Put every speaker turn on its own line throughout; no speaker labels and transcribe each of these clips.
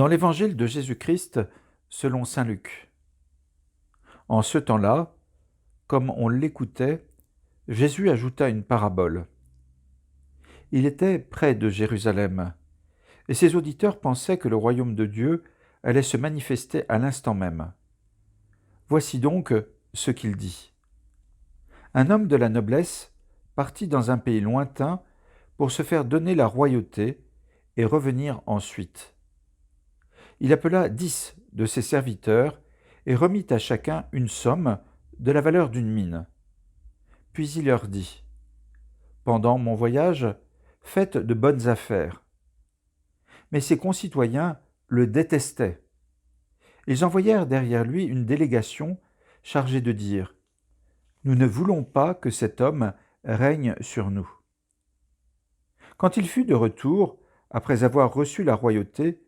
Dans l'évangile de Jésus-Christ, selon saint Luc. En ce temps-là, comme on l'écoutait, Jésus ajouta une parabole. Il était près de Jérusalem, et ses auditeurs pensaient que le royaume de Dieu allait se manifester à l'instant même. Voici donc ce qu'il dit. Un homme de la noblesse partit dans un pays lointain pour se faire donner la royauté et revenir ensuite. Il appela 10 de ses serviteurs et remit à chacun une somme de la valeur d'une mine. Puis il leur dit : « Pendant mon voyage, faites de bonnes affaires. » Mais ses concitoyens le détestaient. Ils envoyèrent derrière lui une délégation chargée de dire : « Nous ne voulons pas que cet homme règne sur nous. » Quand il fut de retour, après avoir reçu la royauté,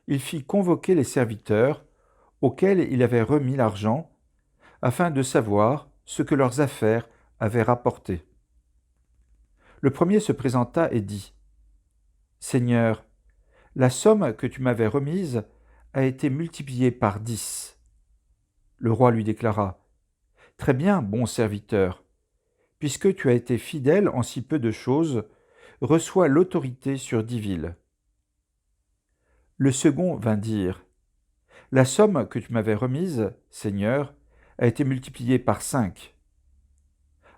il fit convoquer les serviteurs auxquels il avait remis l'argent, afin de savoir ce que leurs affaires avaient rapporté. Le premier se présenta et dit : « Seigneur, la somme que tu m'avais remise a été multipliée par 10. » Le roi lui déclara : « Très bien, bon serviteur, puisque tu as été fidèle en si peu de choses, reçois l'autorité sur 10 villes. » Le second vint dire : « La somme que tu m'avais remise, Seigneur, a été multipliée par 5. »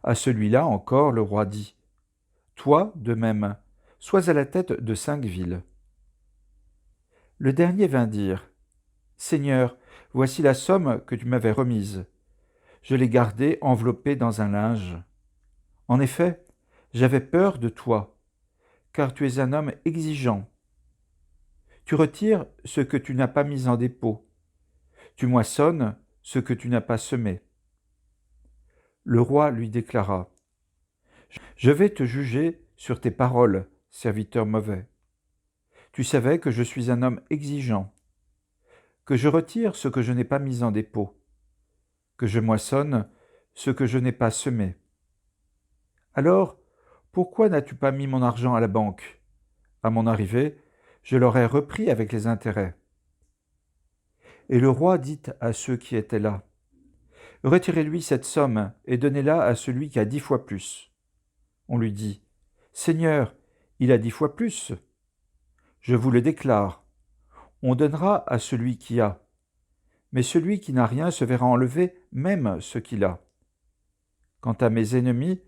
À celui-là encore le roi dit : « Toi, de même, sois à la tête de 5 villes. » Le dernier vint dire : « Seigneur, voici la somme que tu m'avais remise. Je l'ai gardée enveloppée dans un linge. En effet, j'avais peur de toi, car tu es un homme exigeant. Tu retires ce que tu n'as pas mis en dépôt. Tu moissonnes ce que tu n'as pas semé. » Le roi lui déclara : « Je vais te juger sur tes paroles, serviteur mauvais. Tu savais que je suis un homme exigeant, que je retire ce que je n'ai pas mis en dépôt, que je moissonne ce que je n'ai pas semé. Alors, pourquoi n'as-tu pas mis mon argent à la banque ? À mon arrivée, je l'aurais repris avec les intérêts. » Et le roi dit à ceux qui étaient là : « Retirez-lui cette somme et donnez-la à celui qui a 10 fois plus. » On lui dit : « Seigneur, il a 10 fois plus. » « Je vous le déclare, on donnera à celui qui a, mais celui qui n'a rien se verra enlever même ce qu'il a. Quant à mes ennemis,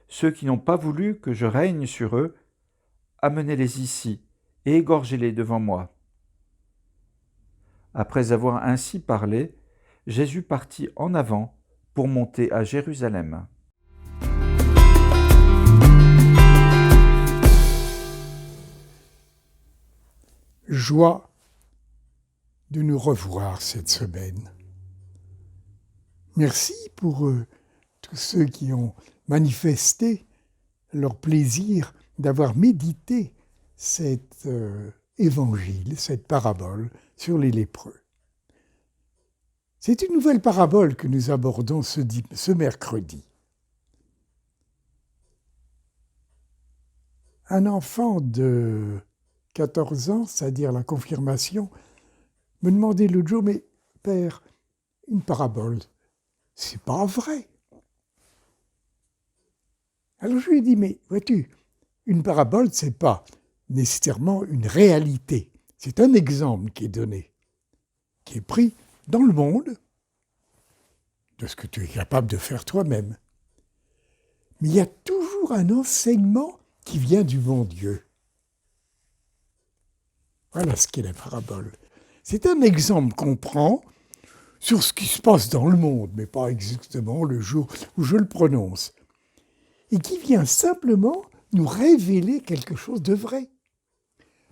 ceux qui n'ont pas voulu que je règne sur eux, amenez-les ici et égorgez-les devant moi. » Après avoir ainsi parlé, Jésus partit en avant pour monter à Jérusalem.
Joie de nous revoir cette semaine. Merci pour tous ceux qui ont manifesté leur plaisir d'avoir médité cet évangile, cette parabole sur les lépreux. C'est une nouvelle parabole que nous abordons ce mercredi. Un enfant de 14 ans, c'est-à-dire la confirmation, me demandait l'autre jour : « Mais père, une parabole, c'est pas vrai. » Alors je lui ai dit : « Mais vois-tu, une parabole, c'est pas nécessairement une réalité. C'est un exemple qui est donné, qui est pris dans le monde, de ce que tu es capable de faire toi-même. Mais il y a toujours un enseignement qui vient du bon Dieu. » Voilà ce qu'est la parabole. C'est un exemple qu'on prend sur ce qui se passe dans le monde, mais pas exactement le jour où je le prononce, et qui vient simplement nous révéler quelque chose de vrai.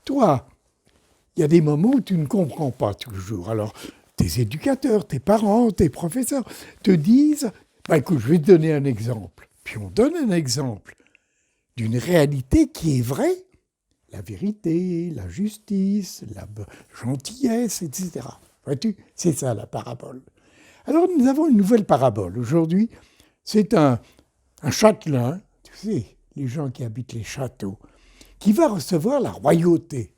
Toi, il y a des moments où tu ne comprends pas toujours. Alors, tes éducateurs, tes parents, tes professeurs te disent : « Écoute, je vais te donner un exemple. » Puis on donne un exemple d'une réalité qui est vraie, la vérité, la justice, la gentillesse, etc. Vois-tu, c'est ça la parabole. Alors nous avons une nouvelle parabole. Aujourd'hui, c'est un châtelain, tu sais, les gens qui habitent les châteaux, qui va recevoir la royauté.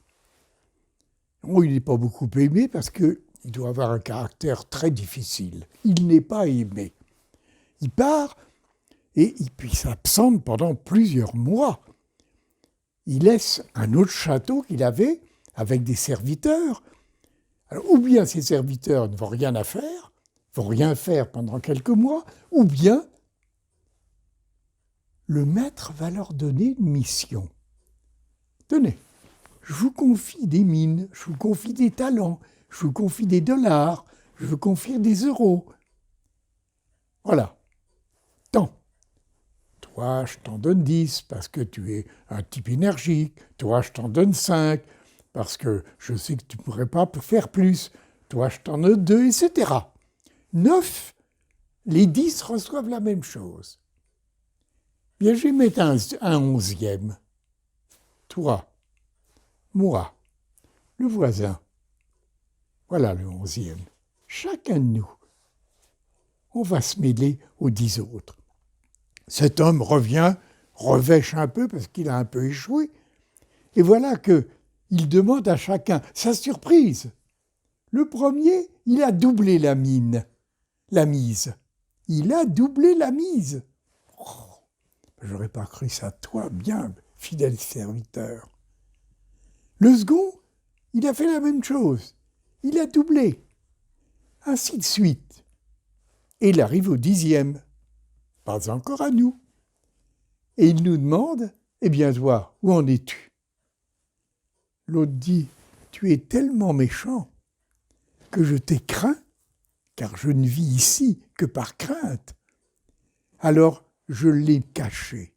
Oh, il n'est pas beaucoup aimé parce qu'il doit avoir un caractère très difficile. Il n'est pas aimé. Il part et puis s'absente pendant plusieurs mois. Il laisse un autre château qu'il avait avec des serviteurs. Alors, ou bien ces serviteurs ne vont rien à faire, vont rien faire pendant quelques mois, ou bien le maître va leur donner une mission. Tenez, je vous confie des mines, je vous confie des talents, je vous confie des dollars, je vous confie des euros. Voilà. Tant. Toi, je t'en donne 10 parce que tu es un type énergique. Toi, je t'en donne 5 parce que je sais que tu ne pourrais pas faire plus. Toi, je t'en donne 2, etc. 9, les 10 reçoivent la même chose. Bien, je vais mettre un 11e. Toi, moi, le voisin. Voilà le 11e. Chacun de nous, on va se mêler aux 10 autres. Cet homme revient, revêche un peu parce qu'il a un peu échoué. Et voilà qu'il demande à chacun sa surprise. Le premier, il a doublé la mise. Il a doublé la mise. Oh, j'aurais pas cru ça, toi, bien, fidèle serviteur. Le second, il a fait la même chose. Il a doublé. Ainsi de suite. Et il arrive au 10e. Pas encore à nous. Et il nous demande, eh bien toi, où en es-tu ? L'autre dit, tu es tellement méchant que je t'ai craint, car je ne vis ici que par crainte. Alors je l'ai caché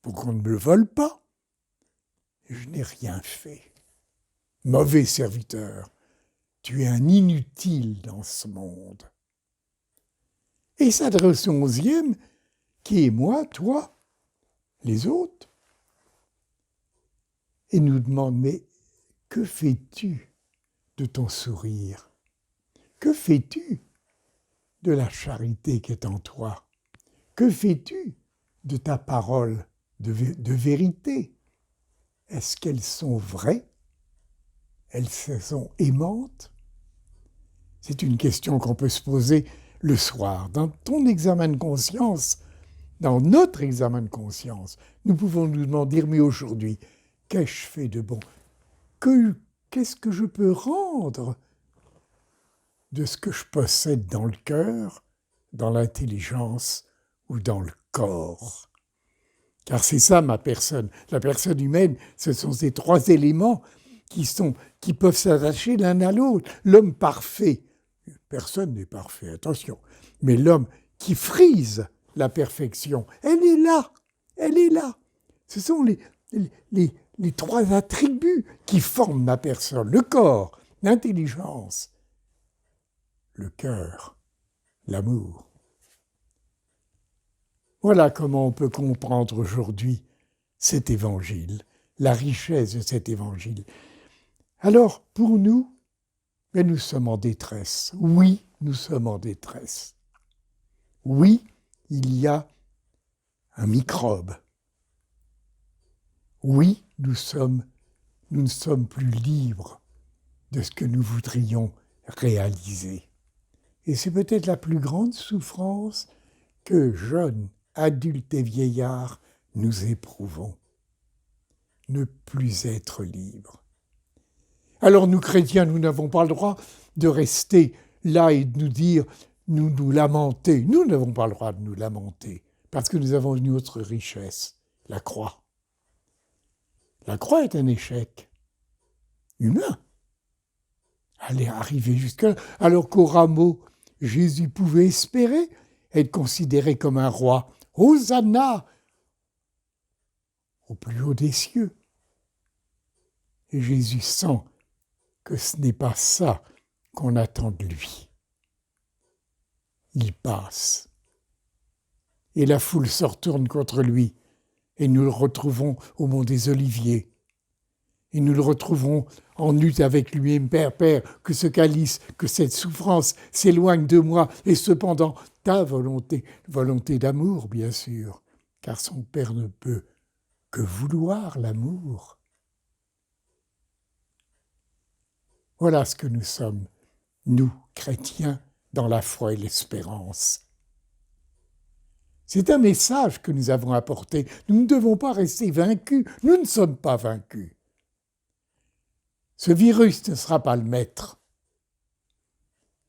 pour qu'on ne me le vole pas. Et je n'ai rien fait. Mauvais serviteur, tu es un inutile dans ce monde. Et il s'adresse au 11e, qui est moi, toi, les autres, et nous demande, mais que fais-tu de ton sourire ? Que fais-tu de la charité qui est en toi ? Que fais-tu de ta parole de vérité ? Est-ce qu'elles sont vraies ? Elles sont aimantes ? C'est une question qu'on peut se poser le soir. Dans ton examen de conscience, dans notre examen de conscience, nous pouvons nous demander, mais aujourd'hui, qu'ai-je fait de bon ? Qu'est-ce que je peux rendre de ce que je possède dans le cœur, dans l'intelligence ou dans le corps ? Car c'est ça ma personne. La personne humaine, ce sont ces trois éléments qui peuvent s'attacher l'un à l'autre. L'homme parfait, personne n'est parfait, attention, mais l'homme qui frise la perfection, elle est là, elle est là. Ce sont les trois attributs qui forment ma personne, le corps, l'intelligence, le cœur, l'amour. Voilà comment on peut comprendre aujourd'hui cet évangile, la richesse de cet évangile. Alors, pour nous, mais nous sommes en détresse. Oui, nous sommes en détresse. Oui, il y a un microbe. Oui, nous ne sommes plus libres de ce que nous voudrions réaliser. Et c'est peut-être la plus grande souffrance que jeunes, adultes et vieillards, nous éprouvons. Ne plus être libres. Alors nous, chrétiens, nous n'avons pas le droit de rester là et de nous dire, nous lamenter. Nous n'avons pas le droit de nous lamenter, parce que nous avons une autre richesse, la croix. La croix est un échec humain. Aller arriver jusque-là, alors qu'au rameau, Jésus pouvait espérer être considéré comme un roi. Hosanna au plus haut des cieux. Et Jésus sent que ce n'est pas ça qu'on attend de lui. Il passe. Et la foule se retourne contre lui. Et nous le retrouvons au mont des Oliviers. Et nous le retrouvons en lutte avec lui-même. Père, Père, que ce calice, que cette souffrance s'éloigne de moi. Et cependant, ta volonté d'amour, bien sûr. Car son Père ne peut que vouloir l'amour. Voilà ce que nous sommes, nous, chrétiens, dans la foi et l'espérance. C'est un message que nous avons apporté. Nous ne devons pas rester vaincus. Nous ne sommes pas vaincus. Ce virus ne sera pas le maître,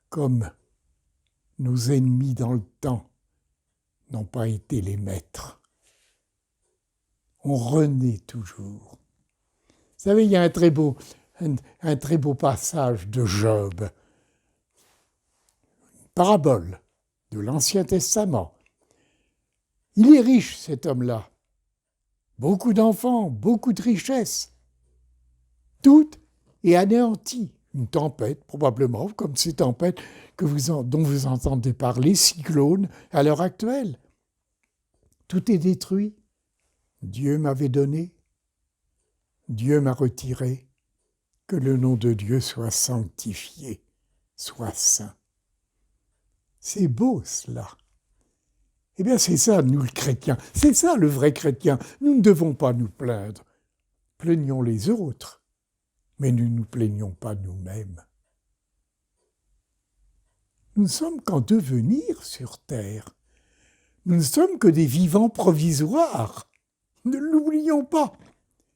comme nos ennemis dans le temps n'ont pas été les maîtres. On renaît toujours. Vous savez, il y a un très beau passage de Job, une parabole de l'Ancien Testament. Il est riche, cet homme-là. Beaucoup d'enfants, beaucoup de richesses. Tout est anéanti. Une tempête, probablement, comme ces tempêtes dont vous entendez parler, cyclones, à l'heure actuelle. Tout est détruit. Dieu m'avait donné, Dieu m'a retiré. Que le nom de Dieu soit sanctifié, soit saint. C'est beau, cela. Eh bien, c'est ça, nous, le chrétien. C'est ça, le vrai chrétien. Nous ne devons pas nous plaindre. Plaignons les autres, mais ne nous plaignons pas nous-mêmes. Nous ne sommes qu'en devenir sur terre. Nous ne sommes que des vivants provisoires. Ne l'oublions pas.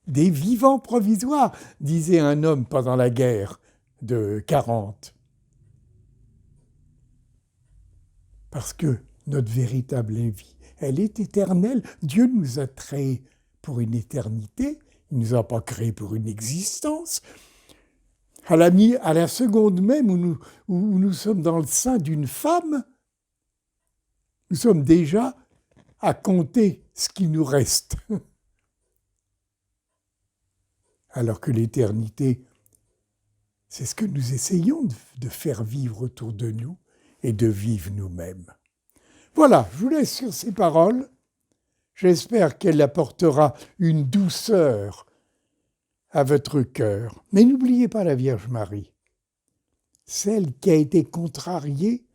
Des vivants provisoires, disait un homme pendant la guerre de 40. Parce que notre véritable vie, elle est éternelle. Dieu nous a créés pour une éternité. Il ne nous a pas créés pour une existence. À la seconde même où nous sommes dans le sein d'une femme, nous sommes déjà à compter ce qui nous reste. Alors que l'éternité, c'est ce que nous essayons de faire vivre autour de nous et de vivre nous-mêmes. Voilà, je vous laisse sur ces paroles. J'espère qu'elle apportera une douceur à votre cœur. Mais n'oubliez pas la Vierge Marie, celle qui a été contrariée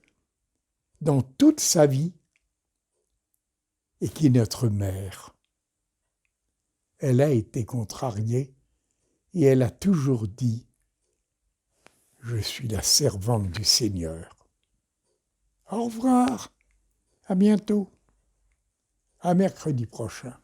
dans toute sa vie et qui est notre mère. Elle a été contrariée et elle a toujours dit « Je suis la servante du Seigneur ». Au revoir, à bientôt, à mercredi prochain.